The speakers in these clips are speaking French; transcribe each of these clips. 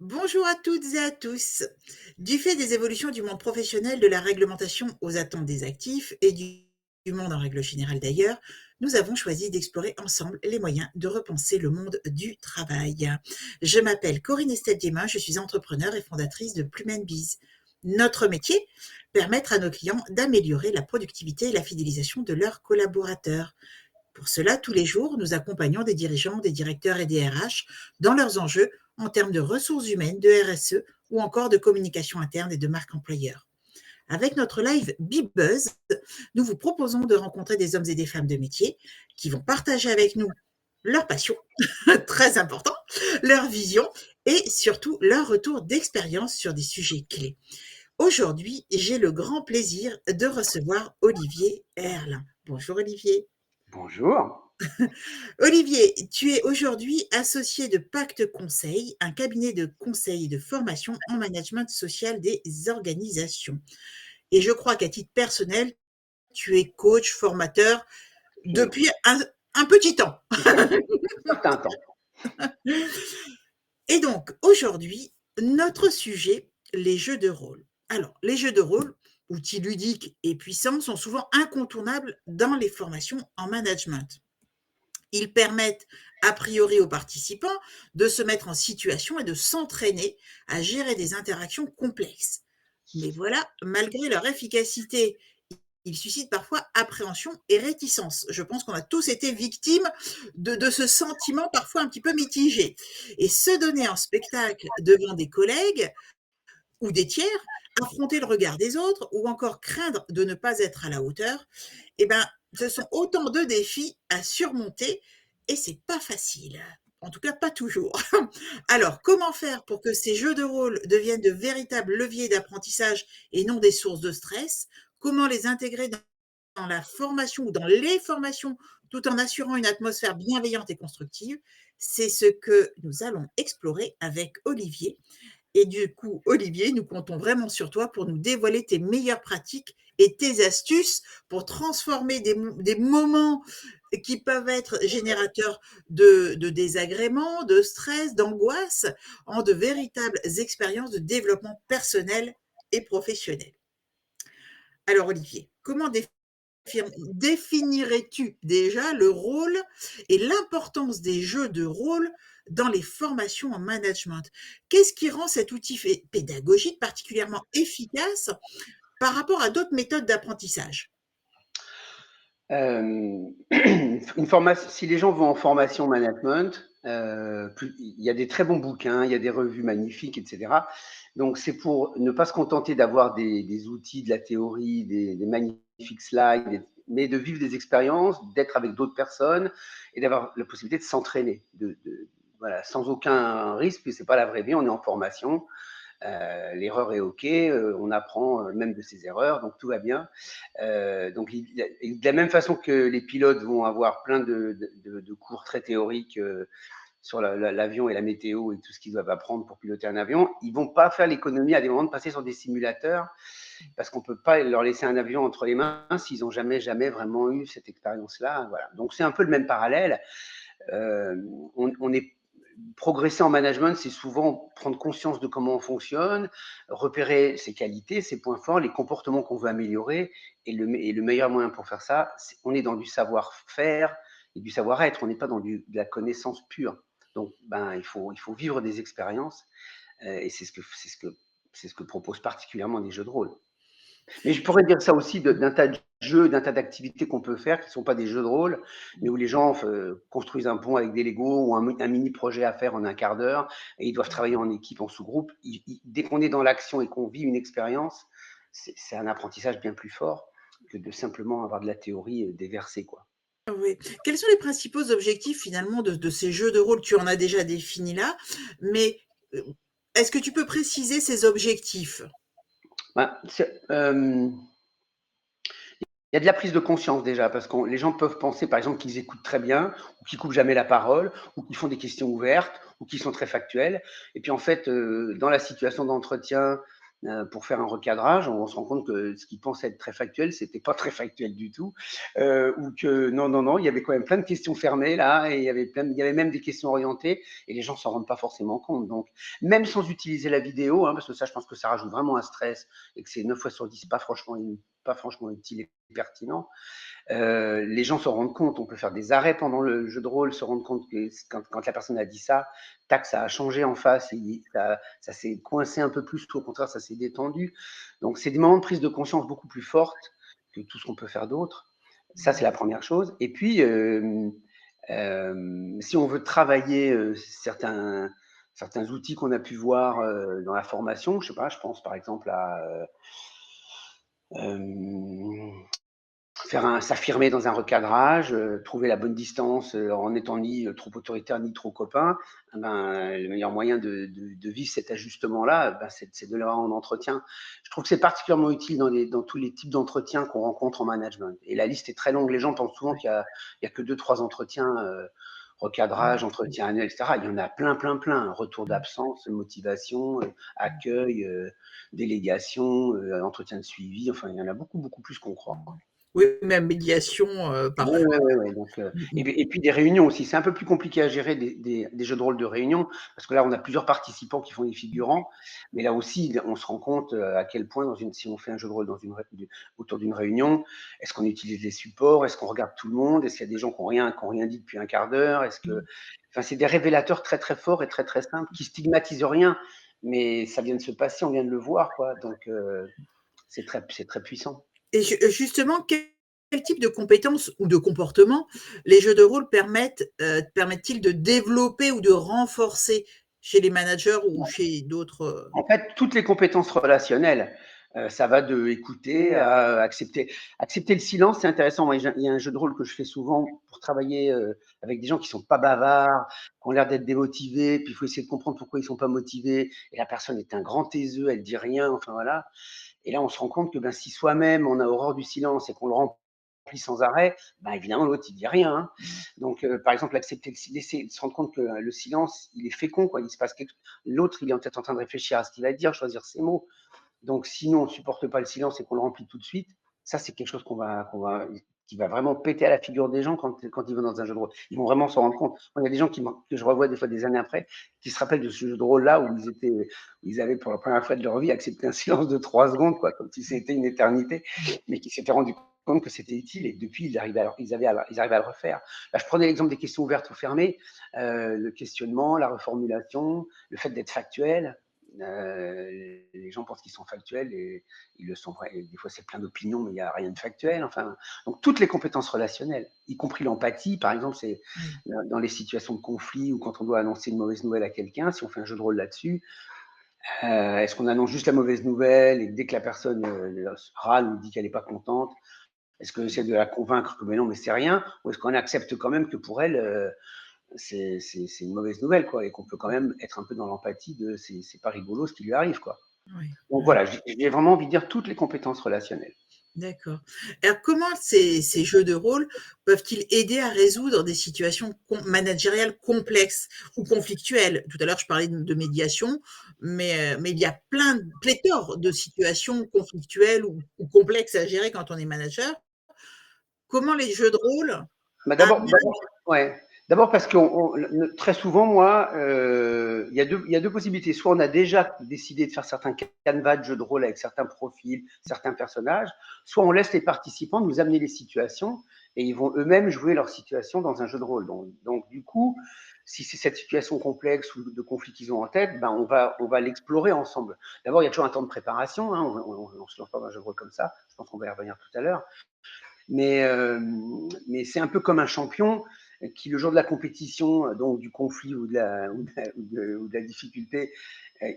Bonjour à toutes et à tous. Du fait des évolutions du monde professionnel, de la réglementation aux attentes des actifs et du monde en règle générale d'ailleurs, nous avons choisi d'explorer ensemble les moyens de repenser le monde du travail. Je m'appelle Corinne Estelle-Guémin, je suis entrepreneure et fondatrice de Plumen Biz. Notre métier, permettre à nos clients d'améliorer la productivité et la fidélisation de leurs collaborateurs. Pour cela, tous les jours, nous accompagnons des dirigeants, des directeurs et des RH dans leurs enjeux en termes de ressources humaines, de RSE ou encore de communication interne et de marque employeur. Avec notre live BeBuzz, nous vous proposons de rencontrer des hommes et des femmes de métier qui vont partager avec nous leur passion, très important, leur vision et surtout leur retour d'expérience sur des sujets clés. Aujourd'hui, j'ai le grand plaisir de recevoir Olivier Herlin. Bonjour Olivier. Bonjour. Olivier, tu es aujourd'hui associé de Pacte Conseil, un cabinet de conseil et de formation en management social des organisations. Et je crois qu'à titre personnel, tu es coach, formateur depuis un petit temps. Certain temps. Et donc, aujourd'hui, notre sujet, les jeux de rôle. Alors, les jeux de rôle, outils ludiques et puissants, sont souvent incontournables dans les formations en management. Ils permettent a priori aux participants de se mettre en situation et de s'entraîner à gérer des interactions complexes. Mais voilà, malgré leur efficacité, ils suscitent parfois appréhension et réticence. Je pense qu'on a tous été victimes de ce sentiment parfois un petit peu mitigé. Et se donner en spectacle devant des collègues ou des tiers, affronter le regard des autres ou encore craindre de ne pas être à la hauteur, eh ben, ce sont autant de défis à surmonter et c'est pas facile. En tout cas, pas toujours. Alors, comment faire pour que ces jeux de rôle deviennent de véritables leviers d'apprentissage et non des sources de stress? Comment les intégrer dans la formation ou dans les formations tout en assurant une atmosphère bienveillante et constructive? C'est ce que nous allons explorer avec Olivier. Et du coup, Olivier, nous comptons vraiment sur toi pour nous dévoiler tes meilleures pratiques et tes astuces pour transformer des moments qui peuvent être générateurs de désagréments, de stress, d'angoisse, en de véritables expériences de développement personnel et professionnel. Alors Olivier, comment définirais-tu déjà le rôle et l'importance des jeux de rôle dans les formations en management? Qu'est-ce qui rend cet outil pédagogique particulièrement efficace par rapport à d'autres méthodes d'apprentissage? Si les gens vont en formation management, il y a des très bons bouquins, il y a des revues magnifiques, etc. Donc, c'est pour ne pas se contenter d'avoir des outils, de la théorie, des magnifiques slides, mais de vivre des expériences, d'être avec d'autres personnes et d'avoir la possibilité de s'entraîner, voilà, sans aucun risque, puisque c'est pas la vraie vie, on est en formation. L'erreur est OK, on apprend même de ses erreurs, donc tout va bien. Donc, de la même façon que les pilotes vont avoir plein de cours très théoriques sur l'avion et la météo et tout ce qu'ils doivent apprendre pour piloter un avion, ils ne vont pas faire l'économie à des moments de passer sur des simulateurs parce qu'on ne peut pas leur laisser un avion entre les mains s'ils n'ont jamais vraiment eu cette expérience-là. Voilà. Donc, c'est un peu le même parallèle. On est progresser en management, c'est souvent prendre conscience de comment on fonctionne, repérer ses qualités, ses points forts, les comportements qu'on veut améliorer. Et le meilleur moyen pour faire ça, on est dans du savoir-faire et du savoir-être. On n'est pas dans de la connaissance pure. Donc, il faut vivre des expériences. Et c'est ce que proposent particulièrement les jeux de rôle. Mais je pourrais dire ça aussi d'un tas de jeux, d'un tas d'activités qu'on peut faire qui ne sont pas des jeux de rôle, mais où les gens construisent un pont avec des Legos ou un mini projet à faire en un quart d'heure et ils doivent travailler en équipe, en sous-groupe. Dès qu'on est dans l'action et qu'on vit une expérience, c'est un apprentissage bien plus fort que de simplement avoir de la théorie déversée, quoi. Oui. Quels sont les principaux objectifs finalement de ces jeux de rôle? Tu en as déjà défini là, mais est-ce que tu peux préciser ces objectifs? Il Il y a de la prise de conscience déjà, parce que les gens peuvent penser, par exemple, qu'ils écoutent très bien, ou qu'ils coupent jamais la parole, ou qu'ils font des questions ouvertes, ou qu'ils sont très factuels. Et puis en fait, dans la situation d'entretien, pour faire un recadrage, on se rend compte que ce qu'ils pensaient être très factuel, c'était pas très factuel du tout, ou que non, non, non, il y avait quand même plein de questions fermées là, et il y avait même des questions orientées, et les gens s'en rendent pas forcément compte. Donc, même sans utiliser la vidéo, hein, parce que ça, je pense que ça rajoute vraiment un stress, et que c'est 9 fois sur 10 pas franchement utile et pertinent. Les gens se rendent compte, on peut faire des arrêts pendant le jeu de rôle, se rendre compte que quand la personne a dit ça, tac, ça a changé en face, et ça s'est coincé un peu plus, ou au contraire, ça s'est détendu. Donc, c'est des moments de prise de conscience beaucoup plus fortes que tout ce qu'on peut faire d'autre. Ça, c'est la première chose. Et puis, si on veut travailler certains outils qu'on a pu voir dans la formation, je sais pas, je pense par exemple à s'affirmer dans un recadrage, trouver la bonne distance en étant ni trop autoritaire ni trop copain. Ben, le meilleur moyen de vivre cet ajustement-là, ben, c'est de l'avoir en entretien. Je trouve que c'est particulièrement utile dans tous les types d'entretiens qu'on rencontre en management. Et la liste est très longue. Les gens pensent souvent qu'il y a que 2-3 entretiens, recadrage, entretien annuel, etc. Il y en a plein, plein, plein. Retour d'absence, motivation, accueil, délégation, entretien de suivi. Enfin, il y en a beaucoup, beaucoup plus qu'on croit. Oui, même médiation, Ouais, parfois. ouais, ouais, ouais, donc, et puis des réunions aussi. C'est un peu plus compliqué à gérer des jeux de rôle de réunion, parce que là, on a plusieurs participants qui font les figurants, mais là aussi, on se rend compte à quel point, si on fait un jeu de rôle autour d'une réunion, est-ce qu'on utilise les supports, est-ce qu'on regarde tout le monde, est-ce qu'il y a des gens qui n'ont rien dit depuis un quart d'heure, enfin, c'est des révélateurs très très forts et très très simples, qui stigmatisent rien, mais ça vient de se passer, on vient de le voir, quoi, donc c'est très puissant. Et justement, quel type de compétences ou de comportements les jeux de rôle permettent-ils de développer ou de renforcer chez les managers ou chez d'autres? En fait, toutes les compétences relationnelles, ça va de écouter à accepter le silence, c'est intéressant. Moi, il y a un jeu de rôle que je fais souvent pour travailler, avec des gens qui sont pas bavards, qui ont l'air d'être démotivés, puis il faut essayer de comprendre pourquoi ils sont pas motivés, et la personne est un grand taiseux, elle dit rien, enfin voilà. Et là, on se rend compte que, ben, si soi-même on a horreur du silence et qu'on le remplit sans arrêt, ben, évidemment l'autre il dit rien, hein. Donc, par exemple, laisser se rendre compte que le silence, il est fécond, quoi. Il se passe quelque L'autre, il est peut-être en train de réfléchir à ce qu'il va dire, choisir ses mots. Donc, sinon, on ne supporte pas le silence et qu'on le remplit tout de suite, ça, c'est quelque chose qui va vraiment péter à la figure des gens quand ils vont dans un jeu de rôle. Ils vont vraiment s'en rendre compte. Moi, il y a des gens que je revois des fois des années après, qui se rappellent de ce jeu de rôle-là où ils avaient pour la première fois de leur vie accepté un silence de 3 secondes, quoi, comme si c'était une éternité, mais qui s'étaient rendus compte que c'était utile, et depuis, ils arrivaient à le refaire. Là, je prenais l'exemple des questions ouvertes ou fermées, le questionnement, la reformulation, le fait d'être factuel. Les gens pensent qu'ils sont factuels et ils le sont vrai. Et des fois, c'est plein d'opinions, mais il n'y a rien de factuel. Enfin, donc, toutes les compétences relationnelles, y compris l'empathie, par exemple, c'est Oui. dans les situations de conflit ou quand on doit annoncer une mauvaise nouvelle à quelqu'un, si on fait un jeu de rôle là-dessus, est-ce qu'on annonce juste la mauvaise nouvelle et dès que la personne râle ou dit qu'elle n'est pas contente, est-ce qu'on essaie de la convaincre que mais non, mais c'est rien, ou est-ce qu'on accepte quand même que pour elle, c'est une mauvaise nouvelle, quoi, et qu'on peut quand même être un peu dans l'empathie de c'est pas rigolo ce qui lui arrive, quoi. Oui. Donc voilà, j'ai vraiment envie de dire toutes les compétences relationnelles. D'accord. Alors, comment ces jeux de rôle peuvent-ils aider à résoudre des situations managériales complexes ou conflictuelles? Tout à l'heure, je parlais de médiation, mais il y a pléthore de situations conflictuelles ou complexes à gérer quand on est manager. Comment les jeux de rôle Bah amènent ouais. D'abord parce que très souvent, moi, il y a deux possibilités. Soit on a déjà décidé de faire certains canevas de jeux de rôle avec certains profils, certains personnages, soit on laisse les participants nous amener les situations et ils vont eux-mêmes jouer leur situation dans un jeu de rôle. Donc du coup, si c'est cette situation complexe ou de conflit qu'ils ont en tête, ben on va l'explorer ensemble. D'abord, il y a toujours un temps de préparation, hein, on se lance pas dans un jeu de rôle comme ça. Je pense qu'on va y revenir tout à l'heure. Mais c'est un peu comme un champion qui, le jour de la compétition, donc du conflit ou de la difficulté,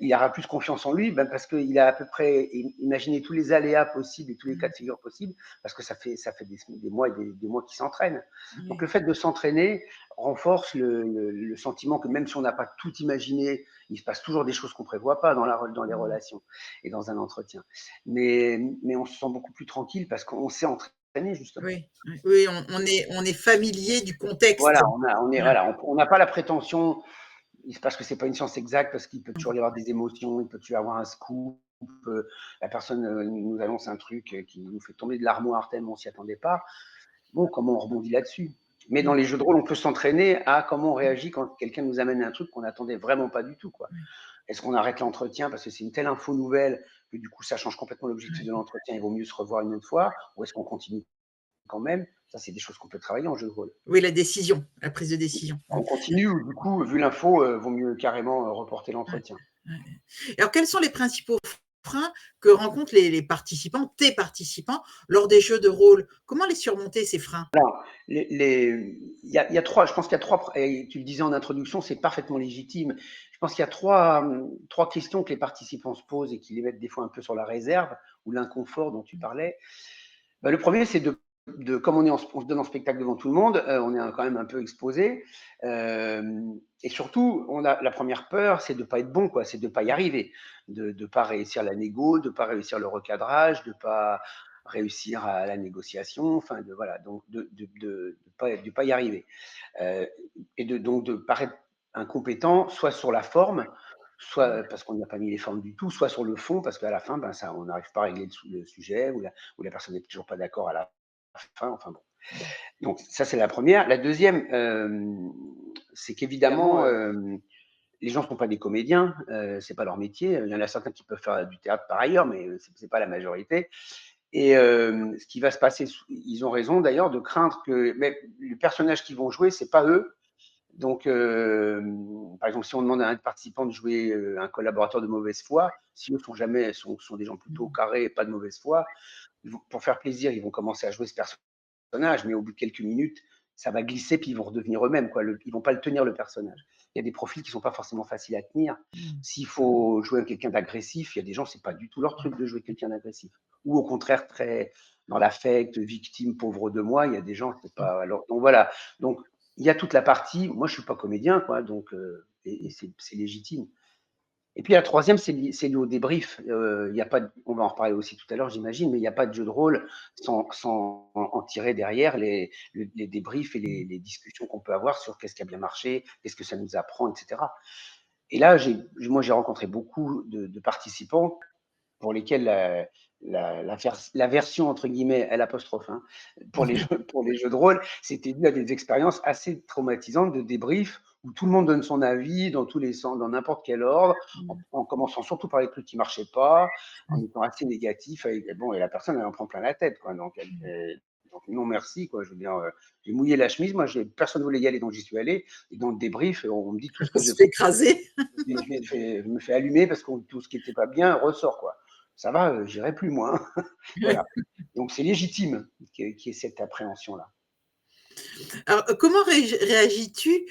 il aura plus confiance en lui, ben parce qu'il a à peu près imaginé tous les aléas possibles et tous les cas de figure possibles, parce que ça fait des mois et des mois qu'il s'entraîne. Donc oui, le fait de s'entraîner renforce le sentiment que même si on n'a pas tout imaginé, il se passe toujours des choses qu'on ne prévoit pas dans les relations et dans un entretien. Mais on se sent beaucoup plus tranquille parce qu'on s'est entraîné s'entraîner justement. Oui, oui, oui, on est familier du contexte. Voilà, on n'a pas la prétention, parce que c'est pas une science exacte, parce qu'il peut toujours y avoir des émotions, il peut toujours y avoir un scoop, la personne nous annonce un truc qui nous fait tomber de l'armoire tellement on s'y attendait pas. Bon, comment on rebondit là-dessus? Mais dans les jeux de rôle, on peut s'entraîner à comment on réagit quand quelqu'un nous amène un truc qu'on n'attendait vraiment pas du tout, quoi. Oui, Est-ce qu'on arrête l'entretien parce que c'est une telle info nouvelle que du coup ça change complètement l'objectif de oui. l'entretien, il vaut mieux se revoir une autre fois, ou est-ce qu'on continue quand même? Ça, c'est des choses qu'on peut travailler en jeu de rôle. Oui, la décision, la prise de décision. On continue ou du coup, vu l'info, vaut mieux carrément reporter Ouais, l'entretien. ouais. Alors, quels sont les principaux freins que rencontrent les participants, tes participants, lors des jeux de rôle? Comment les surmonter, ces freins? Alors, il y a trois, je pense qu'il y a trois, et tu le disais en introduction, c'est parfaitement légitime. Je pense qu'il y a trois questions que les participants se posent et qui les mettent des fois un peu sur la réserve ou l'inconfort dont tu parlais. Bah, le premier, c'est comme on se donne en spectacle devant tout le monde, on est quand même un peu exposé. Et surtout, la première peur, c'est de ne pas être bon, quoi, c'est de ne pas y arriver, de ne pas réussir la négo, de ne pas réussir le recadrage, de ne pas réussir à la négociation, enfin, voilà, donc de pas y arriver. Euh, et donc de paraître incompétent, soit sur la forme, soit parce qu'on n'y a pas mis les formes du tout, soit sur le fond, parce qu'à la fin, ben, ça, on n'arrive pas à régler le sujet, ou la personne n'est toujours pas d'accord à la fin, enfin bon. Donc ça, c'est la première. La deuxième, c'est qu'évidemment, les gens ne sont pas des comédiens, c'est pas leur métier. Il y en a certains qui peuvent faire du théâtre par ailleurs, mais c'est pas la majorité. Et ce qui va se passer, ils ont raison d'ailleurs de craindre que mais le personnage qu'ils vont jouer, c'est pas eux. Donc, par exemple, si on demande à un participant de jouer un collaborateur de mauvaise foi, si eux sont des gens plutôt carrés et pas de mauvaise foi, pour faire plaisir, ils vont commencer à jouer ce personnage, mais au bout de quelques minutes, ça va glisser, puis ils vont redevenir eux-mêmes, quoi. Ils vont pas le tenir, le personnage. Il y a des profils qui sont pas forcément faciles à tenir. S'il faut jouer quelqu'un d'agressif, il y a des gens, c'est pas du tout leur truc de jouer quelqu'un d'agressif. Ou au contraire, très dans l'affect, victime, pauvre de moi, il y a des gens, c'est pas. Alors, donc voilà. Donc, il y a toute la partie. Moi, je suis pas comédien, quoi, donc et c'est légitime. Et puis la troisième, c'est lié au débrief. Y a pas on va en reparler aussi tout à l'heure, j'imagine, mais il n'y a pas de jeu de rôle sans en tirer derrière les débriefs et les discussions qu'on peut avoir sur qu'est-ce qui a bien marché, qu'est-ce que ça nous apprend, etc. Et là, moi, j'ai rencontré beaucoup de participants pour lesquels la version entre guillemets L apostrophe hein, pour les jeux de rôle, c'était dû à des expériences assez traumatisantes de débrief où tout le monde donne son avis dans tous les sens, dans n'importe quel ordre, en commençant surtout par les trucs qui marchaient pas, en étant assez négatif. Bon, et la personne, elle en prend plein la tête, quoi. Donc non merci, quoi. Je veux dire, j'ai mouillé la chemise. Moi, personne ne voulait y aller, donc j'y suis allé. Et dans le débrief, on me dit tout ce On que je se fait écraser. je me fais allumer parce que tout ce qui n'était pas bien ressort, quoi. Ça va, j'irai plus, moi. Voilà. Donc, c'est légitime qu'il y ait cette appréhension-là. Alors, comment réagis-tu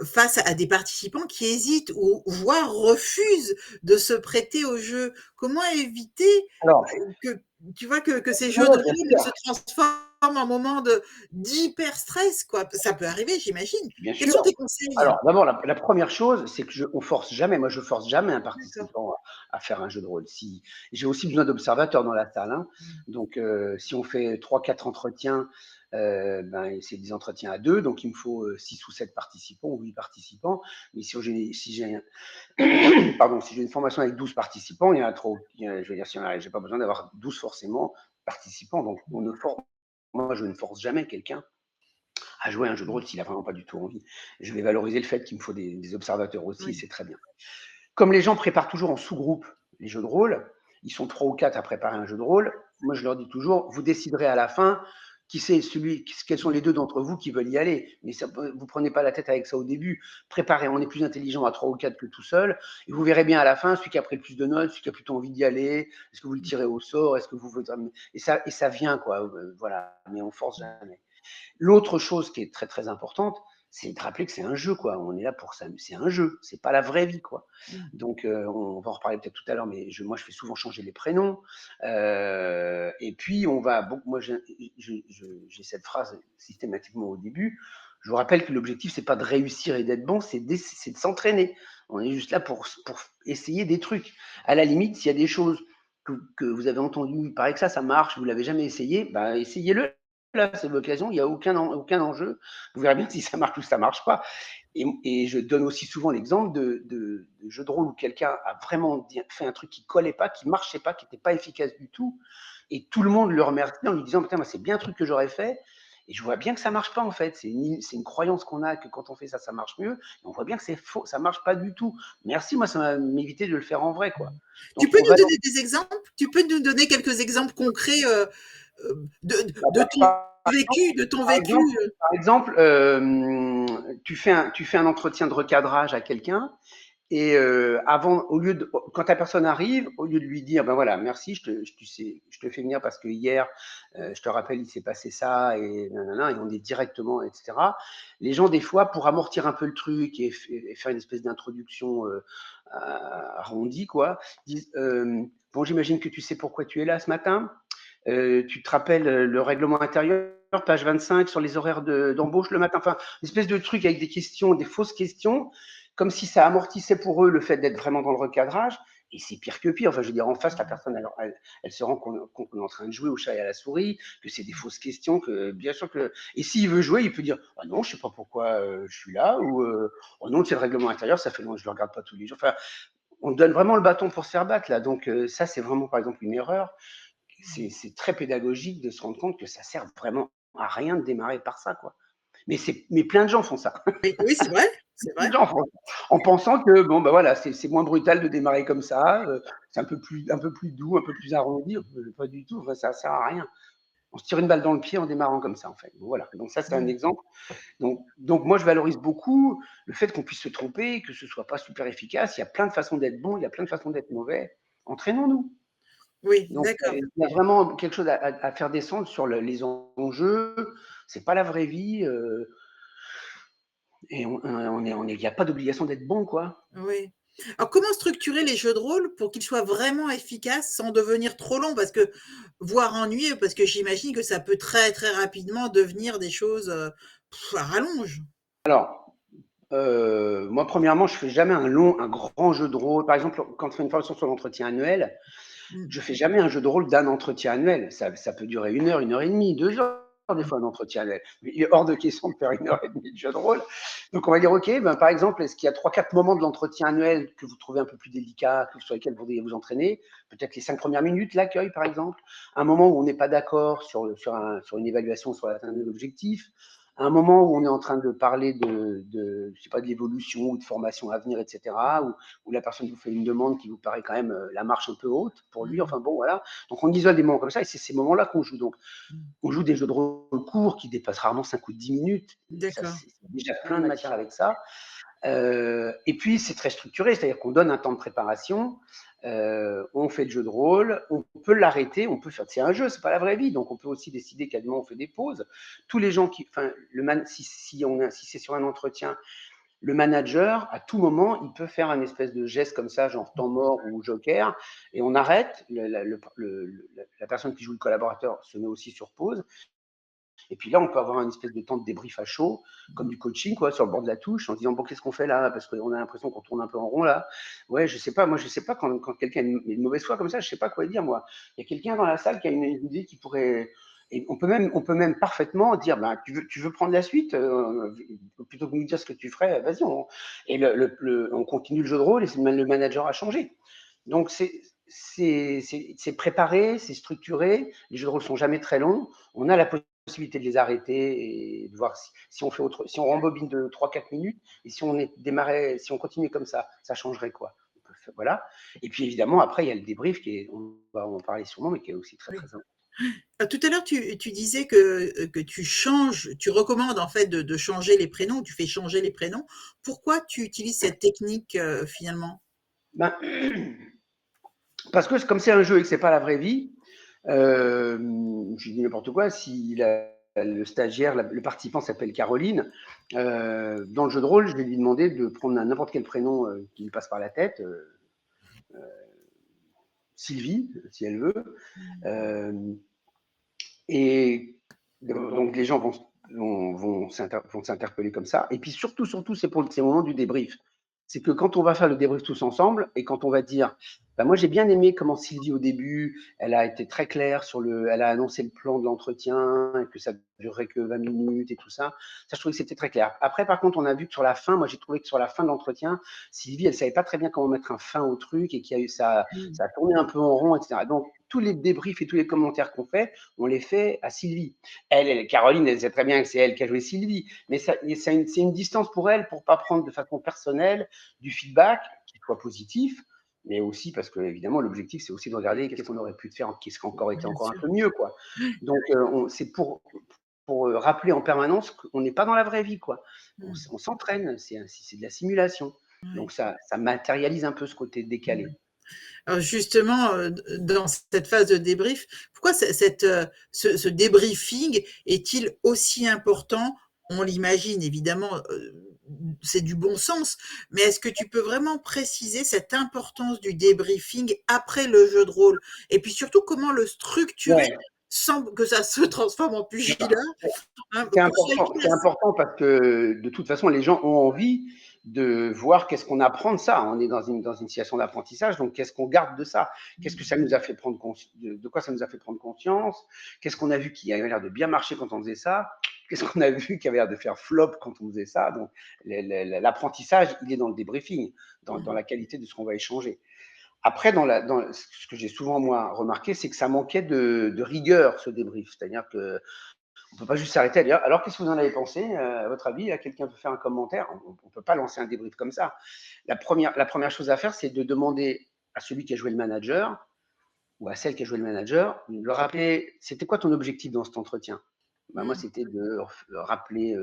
face à des participants qui hésitent ou voire refusent de se prêter au jeu? Comment éviter Alors, que tu vois que ces jeux ouais, de bien rôle ne sûr, se transforment en moment d'hyper stress, quoi? Ça peut arriver, j'imagine. bien Quels sont sûr. tes conseils? Alors, d'abord, la première chose, c'est que on force jamais, moi, je force jamais un D'accord. participant à faire un jeu de rôle. Si, j'ai aussi besoin d'observateurs dans la salle, hein. Mmh. Donc, si on fait 3, 4 entretiens, ben, c'est des entretiens à deux, donc il me faut 6 ou 7 participants ou 8 participants. Mais si j'ai pardon, si j'ai une formation avec 12 participants, il y en a trop. Je veux dire, j'ai pas besoin d'avoir 12 forcément participants. Donc, moi, je ne force jamais quelqu'un à jouer à un jeu de rôle s'il a vraiment pas du tout envie. Je vais valoriser le fait qu'il me faut des observateurs aussi, et Oui. c'est très bien. Comme les gens préparent toujours en sous-groupe les jeux de rôle, ils sont 3 ou 4 à préparer un jeu de rôle. Moi, je leur dis toujours, vous déciderez à la fin quels sont les deux d'entre vous qui veulent y aller. Mais vous prenez pas la tête avec ça au début. Préparez, on est plus intelligent à 3 ou 4 que tout seul. Et vous verrez bien à la fin, celui qui a pris le plus de notes, celui qui a plutôt envie d'y aller, est-ce que vous le tirez au sort, est-ce que vous et ça vient, quoi. Voilà, mais on force jamais. L'autre chose qui est très très importante, c'est de rappeler que c'est un jeu, quoi. On est là pour ça, c'est un jeu, c'est pas la vraie vie, quoi. Mmh. Donc, on va en reparler peut-être tout à l'heure, mais moi, je fais souvent changer les prénoms. Et puis, moi, j'ai cette phrase systématiquement au début. Je vous rappelle que l'objectif, c'est pas de réussir et d'être bon, c'est de s'entraîner. On est juste là pour essayer des trucs. À la limite, s'il y a des choses que vous avez entendu, il paraît que ça marche, vous l'avez jamais essayé, bah, essayez-le. Là, c'est l'occasion, il n'y a aucun enjeu. Vous verrez bien si ça marche ou ça marche pas. Et je donne aussi souvent l'exemple de jeux de rôle où quelqu'un a vraiment fait un truc qui collait pas, qui marchait pas, qui n'était pas efficace du tout. Et tout le monde le remercie en lui disant, putain, moi, c'est bien un truc que j'aurais fait. Et je vois bien que ça marche pas, en fait. C'est une croyance qu'on a que quand on fait ça, ça marche mieux. Et on voit bien que c'est faux, ça marche pas du tout. Merci, moi, ça m'a évité de le faire en vrai, quoi. Tu Donc, peux on nous va donner des exemples? Tu peux nous donner quelques exemples concrets, de ton par vécu, de ton par vécu? exemple, par exemple, tu fais un entretien de recadrage à quelqu'un et avant, quand la personne arrive, au lieu de lui dire, ben voilà, merci, je te fais venir parce que hier, je te rappelle, il s'est passé ça et nanana, et on est directement, etc. Les gens, des fois, pour amortir un peu le truc et faire une espèce d'introduction arrondie, quoi, disent, bon, j'imagine que tu sais pourquoi tu es là ce matin. Tu te rappelles le règlement intérieur, page 25, sur les horaires d'embauche le matin. Enfin, une espèce de truc avec des questions, des fausses questions, comme si ça amortissait pour eux le fait d'être vraiment dans le recadrage. Et c'est pire que pire. Enfin, je veux dire, en face, la personne, elle se rend compte qu'on est en train de jouer au chat et à la souris, que c'est des fausses questions, que bien sûr que. Et s'il veut jouer, il peut dire, ah non, je sais pas pourquoi je suis là, ou oh non, c'est le règlement intérieur, ça fait longtemps que je le regarde pas tous les jours. Enfin, on donne vraiment le bâton pour se faire battre là. Donc ça, c'est vraiment par exemple une erreur. C'est très pédagogique de se rendre compte que ça sert vraiment à rien de démarrer par ça, quoi. Mais plein de gens font ça. Oui, oui, c'est vrai, c'est Plein de vrai. gens font ça. En pensant que bon, ben voilà, c'est moins brutal de démarrer comme ça, c'est un peu plus doux, un peu plus arrondi. Pas du tout. Enfin, ça sert à rien. On se tire une balle dans le pied en démarrant comme ça, en fait. Bon, voilà. Donc ça, c'est un Mmh. exemple. Donc moi, je valorise beaucoup le fait qu'on puisse se tromper, que ce soit pas super efficace. Il y a plein de façons d'être bon, il y a plein de façons d'être mauvais. Entraînons-nous. Oui, Donc, d'accord. il y a vraiment quelque chose à faire descendre sur les enjeux. C'est pas la vraie vie. Et il n'y a pas d'obligation d'être bon, quoi. Oui. Alors comment structurer les jeux de rôle pour qu'ils soient vraiment efficaces sans devenir trop longs? Parce que voire ennuyeux, parce que j'imagine que ça peut très, très rapidement devenir des choses, à rallonge. Alors, moi, premièrement, je fais jamais un grand jeu de rôle. Par exemple, quand je fais une formation sur l'entretien annuel, Mmh. je fais jamais un jeu de rôle d'un entretien annuel. Ça peut durer 1 heure et demie, 2 heures, des fois, un entretien annuel. Mais il est hors de question de faire 1 heure et demie de jeu de rôle. Donc, on va dire, OK, ben, par exemple, est-ce qu'il y a 3, 4 moments de l'entretien annuel que vous trouvez un peu plus délicats, sur lesquels vous devriez vous entraîner? Peut-être les 5 premières minutes, l'accueil, par exemple. Un moment où on n'est pas d'accord sur une évaluation sur l'atteinte de l'objectif. Un moment où on est en train de parler je sais pas, de l'évolution ou de formation à venir, etc., où la personne vous fait une demande qui vous paraît quand même la marche un peu haute pour lui. Mmh. Enfin bon, voilà. Donc on isole des moments comme ça et c'est ces moments-là qu'on joue. Donc Mmh. on joue des jeux de rôle courts qui dépassent rarement 5 ou 10 minutes. Ça, D'accord. c'est déjà plein de matière avec ça. Et puis c'est très structuré, c'est-à-dire qu'on donne un temps de préparation. On fait le jeu de rôle, on peut l'arrêter, on peut faire. C'est un jeu, c'est pas la vraie vie, donc on peut aussi décider qu'à demain on fait des pauses. Tous les gens enfin, si c'est sur un entretien, le manager, à tout moment, il peut faire un espèce de geste comme ça, genre temps mort ou joker, et on arrête. La personne qui joue le collaborateur se met aussi sur pause. Et puis là, on peut avoir une espèce de temps de débrief à chaud, comme du coaching, quoi, sur le bord de la touche, en se disant, bon, qu'est-ce qu'on fait là? Parce qu'on a l'impression qu'on tourne un peu en rond là. Ouais, je sais pas, moi, je sais pas quand quelqu'un a une mauvaise foi comme ça, je sais pas quoi dire, moi. Il y a quelqu'un dans la salle qui a une idée qui pourrait. Et on peut même parfaitement dire, ben, tu veux prendre la suite, plutôt que de nous dire ce que tu ferais, vas-y, et on continue le jeu de rôle et le manager a changé. Donc, c'est préparé, c'est structuré. Les jeux de rôle sont jamais très longs. On a la possibilité de les arrêter et de voir si on fait si on rembobine de 3, 4 minutes et si on si on continuait comme ça changerait quoi. Voilà. Et puis évidemment, après, il y a le débrief on va en parler sûrement, mais qui est aussi très, Oui. très important. Tout à l'heure, tu disais que tu recommandes en fait de changer les prénoms, tu fais changer les prénoms. Pourquoi tu utilises cette technique, finalement? Ben, parce que comme c'est un jeu et que c'est pas la vraie vie, je dis n'importe quoi, si le stagiaire, le participant s'appelle Caroline, dans le jeu de rôle, je vais lui demander de prendre n'importe quel prénom qui lui passe par la tête, Sylvie, si elle veut. Euh, et donc les gens vont s'interpeller comme ça. Et puis surtout, c'est pour ces moments du débrief. C'est que quand on va faire le débrief tous ensemble et quand on va dire Bah, moi, j'ai bien aimé comment Sylvie, au début, elle a été très claire elle a annoncé le plan de l'entretien et que ça durerait que 20 minutes et tout ça. Ça, je trouvais que c'était très clair. Après, par contre, on a vu que sur la fin, moi, j'ai trouvé que sur la fin de l'entretien, Sylvie, elle savait pas très bien comment mettre un fin au truc et qu'il y a eu Mmh. ça a tourné un peu en rond, etc. Donc, tous les débriefs et tous les commentaires qu'on fait, on les fait à Sylvie. Caroline, elle sait très bien que c'est elle qui a joué Sylvie, mais c'est une distance pour elle pour pas prendre de façon personnelle du feedback qui soit positif, mais aussi parce que évidemment l'objectif c'est aussi de regarder qu'est-ce qu'on aurait pu faire, qu'est-ce qui encore été Bien encore un sûr. peu mieux, quoi. Donc c'est pour rappeler en permanence qu'on n'est pas dans la vraie vie, quoi. Mmh. On s'entraîne, c'est de la simulation. Donc Ouais. ça matérialise un peu ce côté Mmh. décalé. Alors justement, dans cette phase de débrief, pourquoi ce débriefing est-il aussi important? On l'imagine évidemment, c'est du bon sens, mais est-ce que tu peux vraiment préciser cette importance du débriefing après le jeu de rôle? Et puis surtout, comment le structurer Ouais. sans que ça se transforme en pugilat, hein, qu'on soit C'est efficace? important parce que de toute façon, les gens ont envie de voir qu'est-ce qu'on apprend de ça. On est dans une situation d'apprentissage, donc qu'est-ce qu'on garde de ça? Qu'est-ce que ça nous a fait prendre de quoi ça nous a fait prendre conscience? Qu'est-ce qu'on a vu qui avait l'air de bien marcher quand on faisait ça? Qu'est-ce qu'on a vu qui avait l'air de faire flop quand on faisait ça? Donc l'apprentissage, il est dans le débriefing, dans Mmh. la qualité de ce qu'on va échanger. Après, ce que j'ai souvent moi remarqué, c'est que ça manquait de rigueur ce débrief. C'est-à-dire que on ne peut pas juste s'arrêter à dire alors qu'est-ce que vous en avez pensé à votre avis? Là, quelqu'un peut faire un commentaire. On ne peut pas lancer un débrief comme ça. La première chose à faire, c'est de demander à celui qui a joué le manager ou à celle qui a joué le manager, de le rappeler c'était quoi ton objectif dans cet entretien? Bah, moi, Mmh. c'était de rappeler,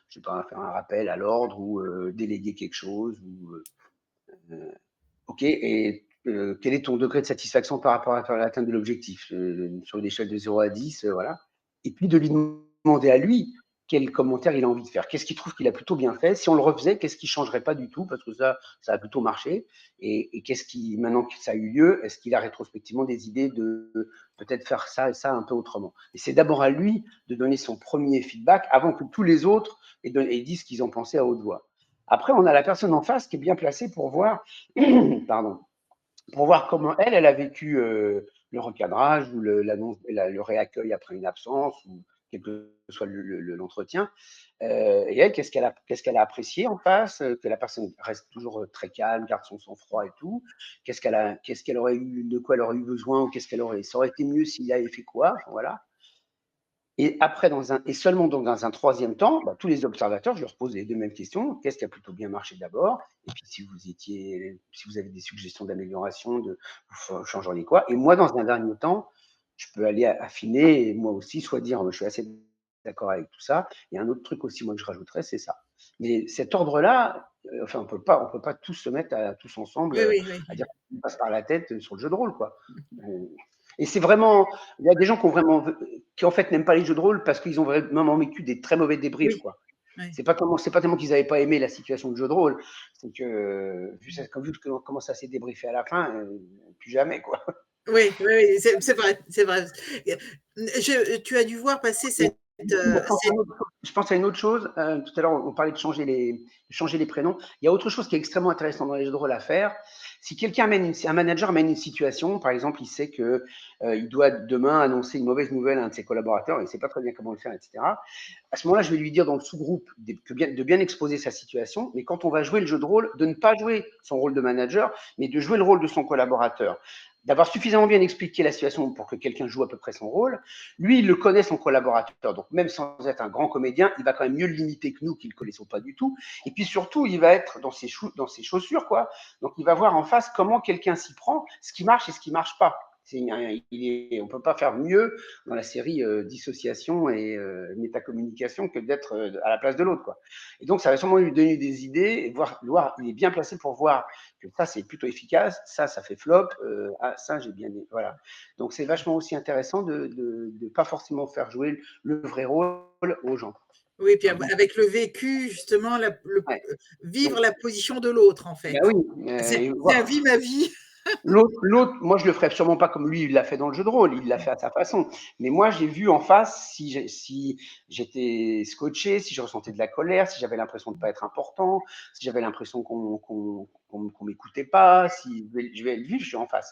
je sais pas, faire un rappel à l'ordre ou déléguer quelque chose. Ok, et quel est ton degré de satisfaction par rapport à l'atteinte de l'objectif sur une échelle de 0 à 10, voilà. Et puis de lui demander à lui quel commentaire il a envie de faire. Qu'est-ce qu'il trouve qu'il a plutôt bien fait? Si on le refaisait, qu'est-ce qui ne changerait pas du tout? Parce que ça a plutôt marché. Et qu'est-ce qui, maintenant que ça a eu lieu, est-ce qu'il a rétrospectivement des idées de peut-être faire ça et ça un peu autrement? Et c'est d'abord à lui de donner son premier feedback avant que tous les autres disent ce qu'ils ont pensé à haute voix. Après, on a la personne en face qui est bien placée pour voir pardon, pour voir comment elle a vécu le recadrage ou le réaccueil après une absence ou quel que soit l'entretien. Et elle, qu'est-ce qu'elle a apprécié en face, que la personne reste toujours très calme, garde son sang-froid et tout. Qu'est-ce qu'elle aurait eu, de quoi elle aurait eu besoin, ou ça aurait été mieux s'il avait fait quoi, enfin, voilà. Et après, et seulement donc dans un troisième temps, bah, tous les observateurs, je leur pose les deux mêmes questions. Qu'est-ce qui a plutôt bien marché d'abord? Et puis si vous avez des suggestions d'amélioration, vous changeriez quoi? Et moi, dans un dernier temps, je peux aller affiner et moi aussi, soit dire, je suis assez d'accord avec tout ça. Et un autre truc aussi, moi, que je rajouterais, c'est ça. Mais cet ordre-là, enfin, on peut pas tous se mettre tous ensemble Oui, oui, oui, à oui. dire qu'on passe par la tête sur le jeu de rôle, quoi. Et c'est vraiment, il y a des gens qui en fait n'aiment pas les jeux de rôle parce qu'ils ont vraiment vécu des très mauvais débriefs, Oui, quoi. oui. C'est pas tellement qu'ils n'avaient pas aimé la situation de jeu de rôle, c'est que vu comment ça s'est débriefé à la fin, plus jamais, quoi. Oui, oui, oui, c'est vrai, c'est vrai. Tu as dû voir passer Et cette, du coup, cette je pense à une autre chose. Tout à l'heure, on parlait de changer les prénoms. Il y a autre chose qui est extrêmement intéressant dans les jeux de rôle à faire. Si un manager amène une situation, par exemple, il sait que il doit demain annoncer une mauvaise nouvelle à un de ses collaborateurs, il ne sait pas très bien comment le faire, etc. À ce moment-là, je vais lui dire dans le sous-groupe de bien exposer sa situation, mais quand on va jouer le jeu de rôle, de ne pas jouer son rôle de manager, mais de jouer le rôle de son collaborateur. D'avoir suffisamment bien expliqué la situation pour que quelqu'un joue à peu près son rôle. Lui, il le connaît, son collaborateur. Donc, même sans être un grand comédien, il va quand même mieux le limiter que nous, qui ne le connaissons pas du tout. Et puis surtout, il va être dans ses chaussures, quoi. Donc, il va voir en face comment quelqu'un s'y prend, ce qui marche et ce qui ne marche pas. On ne peut pas faire mieux dans la série dissociation et métacommunication que d'être à la place de l'autre, quoi. Et donc, ça va sûrement lui donner des idées et voir, il est bien placé pour voir que ça, c'est plutôt efficace, ça fait flop, ça, j'ai bien aimé. Voilà. Donc, c'est vachement aussi intéressant de ne pas forcément faire jouer le vrai rôle aux gens. oui, puis Par exemple, avec le vécu, justement, ouais. vivre Donc, la position de l'autre, en bah fait. oui, C'est ma vie, ma vie. Moi, je le ferais sûrement pas comme lui, il l'a fait dans le jeu de rôle, il l'a fait à sa façon. Mais moi, j'ai vu en face si j'étais scotché, si je ressentais de la colère, si j'avais l'impression de pas être important, si j'avais l'impression qu'on m'écoutait pas, si je vais le vivre, je suis en face.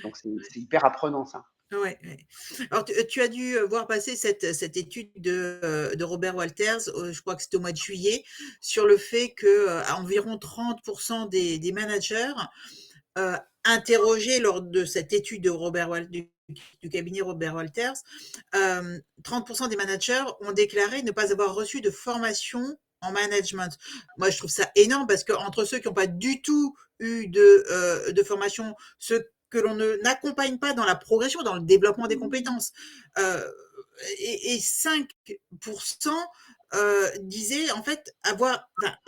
Donc, c'est hyper apprenant, ça. Ouais, ouais. Alors tu as dû, voir passer cette étude de Robert Walters, je crois que c'était au mois de juillet, sur le fait que, environ 30 des managers, heu, interrogés lors de cette étude de Robert Wal du cabinet Robert Walters, 30 des managers ont déclaré ne pas avoir reçu de formation en management. Moi, je trouve ça énorme parce qu'entre ceux qui n'ont pas du tout eu de formation, ceux que l'on n'accompagne pas dans la progression, dans le développement des compétences, et 5% disaient en fait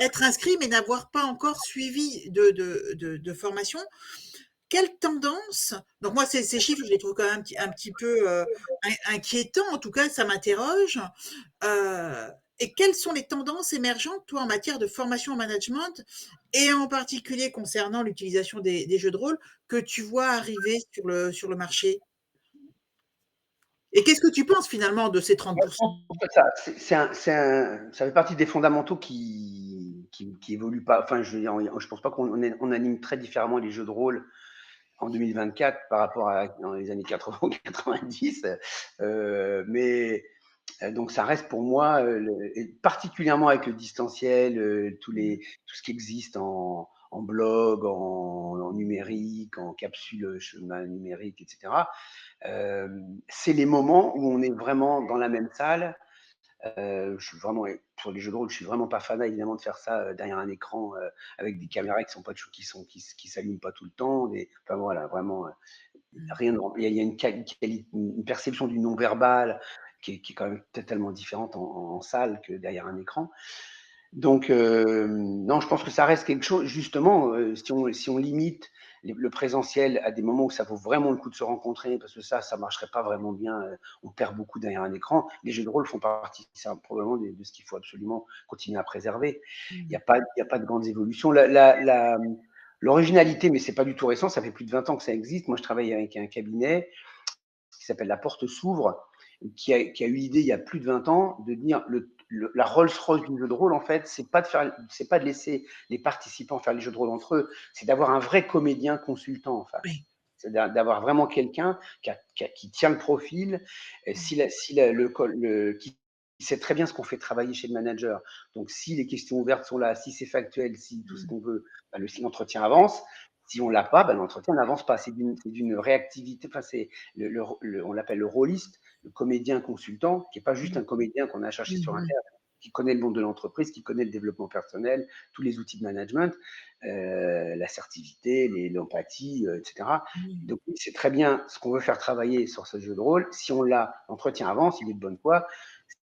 être inscrit mais n'avoir pas encore suivi de formation. Quelle tendance? Donc moi, ces chiffres, je les trouve quand même un petit peu inquiétants. En tout cas, ça m'interroge. Euh, et quelles sont les tendances émergentes, toi, en matière de formation en management, et en particulier concernant l'utilisation des jeux de rôle, que tu vois arriver sur le marché? Et qu'est-ce que tu penses finalement de ces Moi, je 30%? pense que ça fait partie des fondamentaux qui évoluent pas. Enfin, je veux dire, je pense pas on anime très différemment les jeux de rôle en 2024 par rapport à dans les années 80 ou 90. Mais donc ça reste pour moi, et particulièrement avec le distanciel, tout ce qui existe en blog, en numérique, en capsule chemin numérique, etc. C'est les moments où on est vraiment dans la même salle. Je suis vraiment, sur les jeux de rôle, je suis vraiment pas fanat évidemment de faire ça derrière un écran avec des caméras qui sont pas qui s'allument pas tout le temps. Enfin voilà, vraiment rien. Il y a une perception du non verbal qui est quand même totalement différente en salle que derrière un écran. Donc, non, je pense que ça reste quelque chose, justement, si on limite le présentiel à des moments où ça vaut vraiment le coup de se rencontrer, parce que ça marcherait pas vraiment bien, on perd beaucoup derrière un écran. Les jeux de rôle font partie, ça, probablement, de ce qu'il faut absolument continuer à préserver. Il y a pas de grandes évolutions. L'originalité, mais c'est pas du tout récent, ça fait plus de 20 ans que ça existe. Moi, je travaille avec un cabinet qui s'appelle La Porte s'ouvre, qui a eu l'idée il y a plus de 20 ans de dire la Rolls-Royce du jeu de rôle, en fait, c'est pas de laisser les participants faire les jeux de rôle entre eux, c'est d'avoir un vrai comédien consultant en face. Oui. C'est d'avoir vraiment quelqu'un qui tient le profil, qui sait très bien ce qu'on fait travailler chez le manager. Donc, si les questions ouvertes sont là, si c'est factuel, si tout ce qu'on veut, l'entretien avance. Si on l'a pas, l'entretien n'avance pas. C'est d'une réactivité. Enfin, c'est on l'appelle le rôliste, le comédien consultant, qui n'est pas juste un comédien qu'on a cherché sur Internet, qui connaît le monde de l'entreprise, qui connaît le développement personnel, tous les outils de management, l'assertivité, l'empathie, etc. Donc, c'est très bien ce qu'on veut faire travailler sur ce jeu de rôle. Si on l'a, l'entretien avance, il est de bonne foi.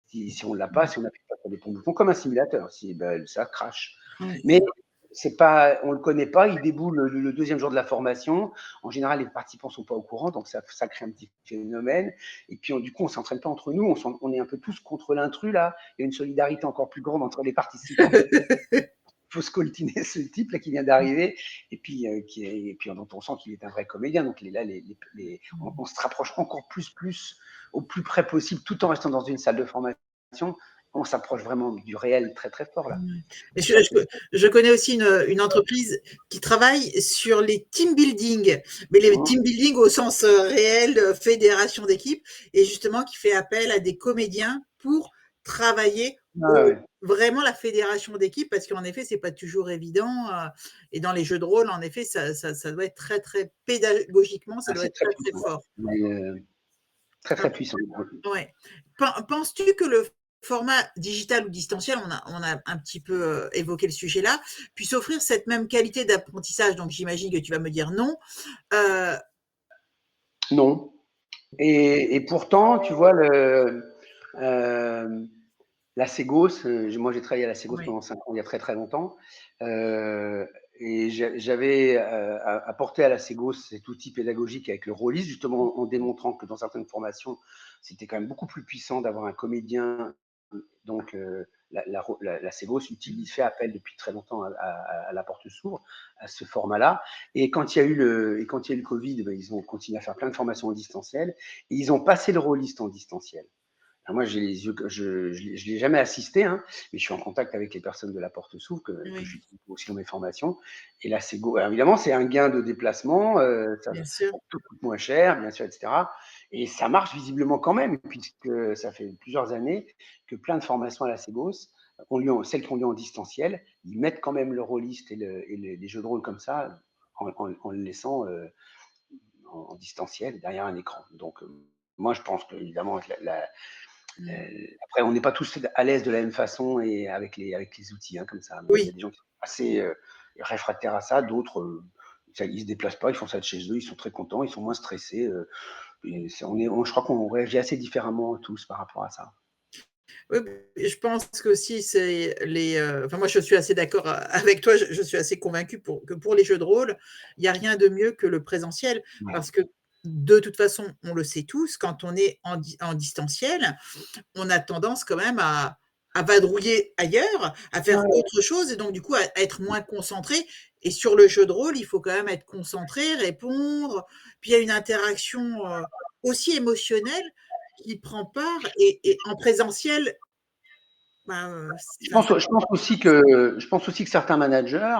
Si on ne l'a pas, si on n'appuie pas sur des boutons, comme un simulateur, ça crache. Ouais. Mais c'est pas, on ne le connaît pas, il déboule le deuxième jour de la formation. En général, les participants ne sont pas au courant, donc ça crée un petit phénomène. Et puis, du coup, on ne s'entraîne pas entre nous, on est un peu tous contre l'intrus, là. Il y a une solidarité encore plus grande entre les participants. Il faut scoltiner ce type là qui vient d'arriver et puis dont on sent qu'il est un vrai comédien. Donc là, on se rapproche encore plus au plus près possible, tout en restant dans une salle de formation. On s'approche vraiment du réel très très fort là. Et C'est ça qui est... je connais aussi une entreprise qui travaille sur les team building, mais les team building au sens réel, fédération d'équipe, et justement qui fait appel à des comédiens pour travailler vraiment la fédération d'équipe, parce qu'en effet, c'est pas toujours évident. Et dans les jeux de rôle, en effet, ça doit être très, très pédagogiquement, ça doit C'est être très très, très puissant. fort. Mais, très très puissant. Ouais. Penses-tu que le format digital ou distanciel, on a un petit peu évoqué le sujet là, puisse offrir cette même qualité d'apprentissage? Donc j'imagine que tu vas me dire non. Euh, Non. Et pourtant, tu vois, la Ségos, moi j'ai travaillé à la Ségos ouais. pendant 5 ans, il y a très très longtemps, et j'avais apporté à la Ségos cet outil pédagogique avec le Rollis, justement en démontrant que dans certaines formations, c'était quand même beaucoup plus puissant d'avoir un comédien, donc la Ségos fait appel depuis très longtemps à la porte s'ouvre, à ce format-là. Et quand il y a eu le Covid, ben, ils ont continué à faire plein de formations en distanciel et ils ont passé le rôliste en distanciel. Alors moi, j'ai les yeux, je l'ai jamais assisté, hein, mais je suis en contact avec les personnes de la Porte S'ouvre que Oui, j'utilise aussi dans mes formations. Et là, c'est go. Alors évidemment, c'est un gain de déplacement, bien sûr. tout coûte moins cher, bien sûr, etc. Et ça marche visiblement quand même, puisque ça fait plusieurs années que plein de formations à la Ségos, celles qui ont lieu en distanciel, ils mettent quand même le rôliste et les jeux de rôle comme ça, en le laissant en distanciel derrière un écran. Donc, moi, je pense que évidemment, Mmh. après, on n'est pas tous à l'aise de la même façon et avec les outils, hein, comme ça. Il y a Oui. des gens qui sont assez réfractaires à ça, d'autres, ils se déplacent pas, ils font ça de chez eux, ils sont très contents, ils sont moins stressés. Je crois qu'on réagit assez différemment tous par rapport à ça. Oui, je pense qu'aussi c'est les, enfin moi je suis assez d'accord avec toi, je suis assez convaincue pour les jeux de rôle, il y a rien de mieux que le présentiel Ouais. parce que de toute façon, on le sait tous, quand on est en distanciel, on a tendance quand même à vadrouiller ailleurs, à faire Ouais. autre chose et donc du coup à être moins concentré et sur le jeu de rôle, il faut quand même être concentré, répondre, puis il y a une interaction, aussi émotionnelle qui prend part et en présentiel, bah, enfin ça Je pense aussi que certains managers,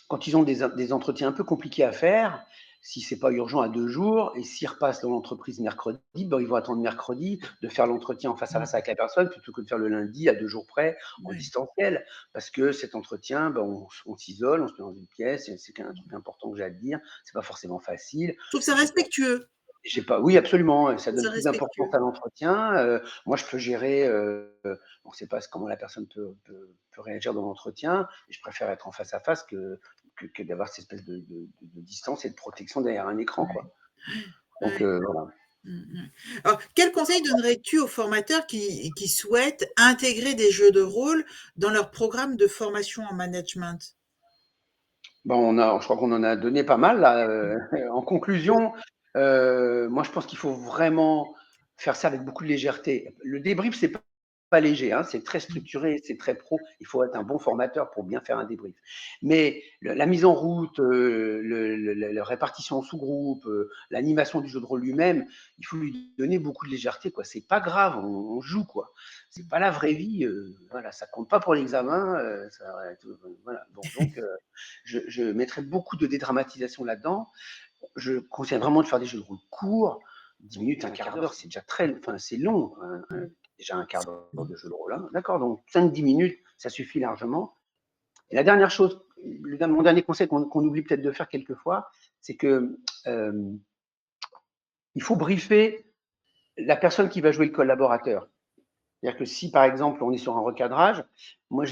quand ils ont des entretiens un peu compliqués à faire, si c'est pas urgent à 2 jours, et s'ils repassent dans l'entreprise mercredi, ben, ils vont attendre mercredi de faire l'entretien en face à face avec la personne plutôt que de faire le lundi à 2 jours près en ouais. distanciel. Parce que cet entretien, ben, on s'isole, on se met dans une pièce, c'est un truc important que j'ai à te dire, c'est pas forcément facile. Je trouve ça J'ai pas respectueux, oui, absolument, ça je trouve donne ça plus d'importance respectueux. à l'entretien. Moi, je peux gérer, on ne sait pas comment la personne peut réagir dans l'entretien, et je préfère être en face à face que d'avoir cette espèce de distance et de protection derrière un écran, Ouais, quoi. Donc, ouais. voilà. Mmh mh. Alors, quel conseil donnerais-tu aux formateurs qui souhaitent intégrer des jeux de rôle dans leur programme de formation en management? Bon, je crois qu'on en a donné pas mal là. En Oui. conclusion, moi je pense qu'il faut vraiment faire ça avec beaucoup de légèreté. Le débrief, c'est pas léger, hein, c'est très Mmh. structuré, c'est très pro. Il faut être un bon formateur pour bien faire un débrief. Mais la mise en route, la répartition en sous-groupe, l'animation du jeu de rôle lui-même, il faut lui donner beaucoup de légèreté, quoi. C'est pas grave, on joue, quoi. C'est pas la vraie vie, voilà, ça compte pas pour l'examen, voilà. Bon, donc, je mettrais beaucoup de dédramatisation là-dedans. Je conseille vraiment de faire des jeux de rôle courts, 10 minutes, un quart d'heure, c'est déjà enfin, c'est long, Mmh. déjà un quart d'heure de jeu de rôle, hein. D'accord, donc 5-10 minutes, ça suffit largement. Et la dernière chose, mon dernier conseil qu'on oublie peut-être de faire quelquefois, c'est que il faut briefer la personne qui va jouer le collaborateur. C'est-à-dire que si, par exemple, on est sur un recadrage, moi,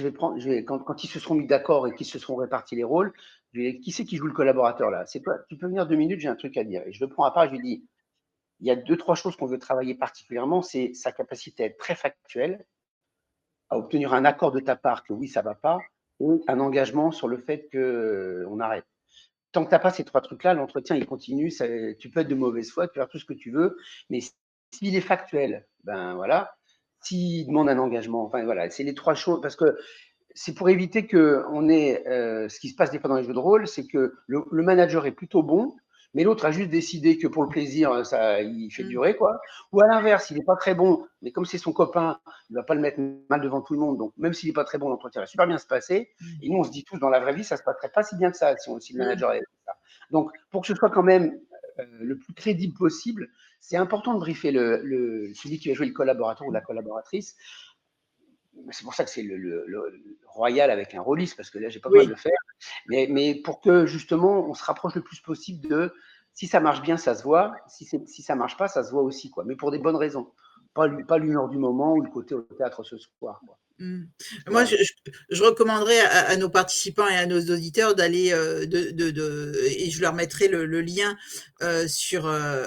quand ils se seront mis d'accord et qu'ils se seront répartis les rôles, qui c'est qui joue le collaborateur là? C'est toi, tu peux venir 2 minutes, j'ai un truc à dire. Et je le prends à part, je lui dis, il y a deux, trois choses qu'on veut travailler particulièrement, c'est sa capacité à être très factuel, à obtenir un accord de ta part que oui, ça va pas, et un engagement sur le fait qu'on arrête. Tant que tu n'as pas ces trois trucs-là, l'entretien, il continue, tu peux être de mauvaise foi, tu peux faire tout ce que tu veux, mais s'il est factuel, ben voilà, s'il demande un engagement, enfin voilà, c'est les trois choses, parce que c'est pour éviter que on ait ce qui se passe des fois dans les jeux de rôle, c'est que le manager est plutôt bon, mais l'autre a juste décidé que pour le plaisir, ça, il fait Mmh. durer, quoi. Ou à l'inverse, il n'est pas très bon, mais comme c'est son copain, il ne va pas le mettre mal devant tout le monde. Donc, même s'il n'est pas très bon, l'entretien va super bien se passer. Mmh. Et nous, on se dit tous, dans la vraie vie, ça ne se passerait pas si bien que ça, si le Mmh. manager avait fait ça. Donc, pour que ce soit quand même le plus crédible possible, c'est important de briefer celui qui va jouer le collaborateur ou la collaboratrice. C'est pour ça que c'est le royal avec un rôliste, parce que là, j'ai pas besoin de Oui. le faire. Mais pour que justement, on se rapproche le plus possible de si ça marche bien, ça se voit. Si ça marche pas, ça se voit aussi, quoi. Mais pour des bonnes raisons. Pas l'humeur du moment ou le côté au théâtre ce soir, quoi. Mmh. Moi, Voilà. je recommanderais à nos participants et à nos auditeurs d'aller, et je leur mettrai le lien, sur,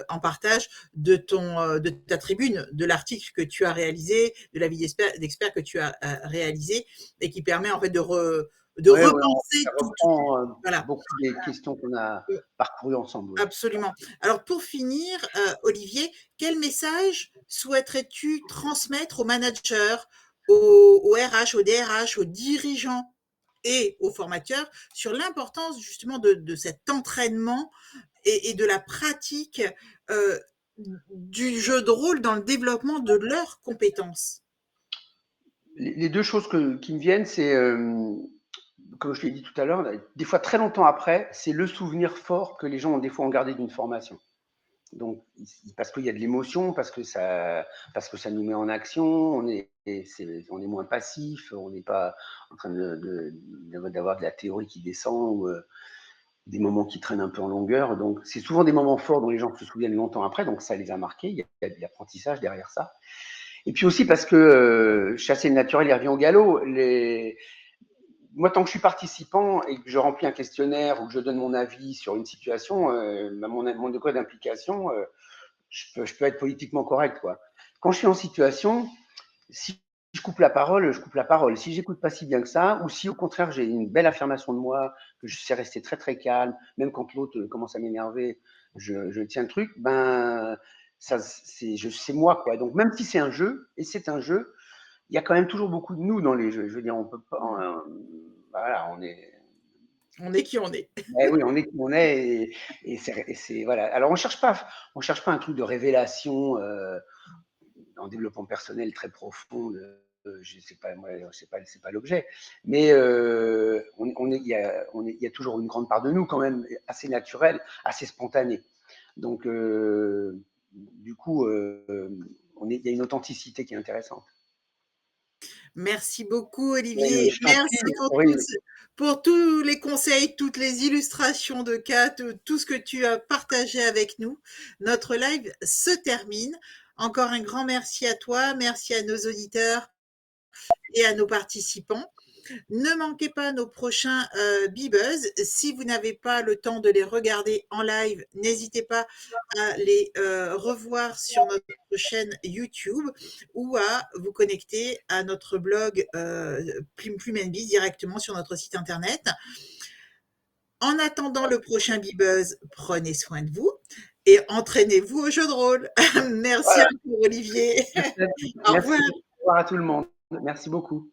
en partage de ta tribune, de l'article que tu as réalisé, de l'avis d'expert que tu as, réalisé et qui permet en fait de Ouais, ouais, ça repenser tout reprend voilà. beaucoup des questions qu'on a parcourues ensemble. Oui. Absolument. Alors pour finir, Olivier, quel message souhaiterais-tu transmettre aux managers aux RH, aux DRH, aux dirigeants et aux formateurs sur l'importance justement de cet entraînement et de la pratique du jeu de rôle dans le développement de leurs compétences. Les deux choses qui me viennent, c'est, comme je l'ai dit tout à l'heure, des fois très longtemps après, c'est le souvenir fort que les gens ont des fois en gardé d'une formation. Donc, parce qu'il y a de l'émotion, parce que ça nous met en action, on est moins passif, on n'est pas en train d'avoir de la théorie qui descend ou des moments qui traînent un peu en longueur. Donc, c'est souvent des moments forts dont les gens se souviennent longtemps après, donc ça les a marqués, il y a de l'apprentissage derrière ça. Et puis aussi parce que chasser le naturel, il revient au galop. Moi, tant que je suis participant et que je remplis un questionnaire ou que je donne mon avis sur une situation, mon degré d'implication, je peux être politiquement correct, quoi. Quand je suis en situation, si je coupe la parole, je coupe la parole. Si j'écoute pas si bien que ça, ou si au contraire j'ai une belle affirmation de moi, que je sais rester très très calme, même quand l'autre commence à m'énerver, je tiens le truc, ben ça c'est moi, quoi. Donc même si c'est un jeu, et c'est un jeu, il y a quand même toujours beaucoup de nous dans les jeux. Je veux dire, on peut pas, voilà, On est qui on est. eh oui, on est qui on est, et c'est voilà. Alors on cherche pas un truc de révélation. En développement personnel très profond, je sais pas, moi, c'est pas l'objet. Mais il y a toujours une grande part de nous quand même, assez naturelle, assez spontanée. Donc, du coup, il y a une authenticité qui est intéressante. Merci beaucoup, Ouais, Olivier. je t'en prie, Merci Aurélie. pour tous les conseils, toutes les illustrations de cas, tout ce que tu as partagé avec nous. Notre live se termine. Encore un grand merci à toi, merci à nos auditeurs et à nos participants. Ne manquez pas nos prochains Bebuzz. Si vous n'avez pas le temps de les regarder en live, n'hésitez pas à les revoir sur notre chaîne YouTube ou à vous connecter à notre blog Plume Plume NB directement sur notre site internet. En attendant le prochain Bebuzz, prenez soin de vous et entraînez-vous au jeu de rôle. Merci Voilà. encore, Olivier. Au Merci. revoir. Au revoir à tout le monde. Merci beaucoup.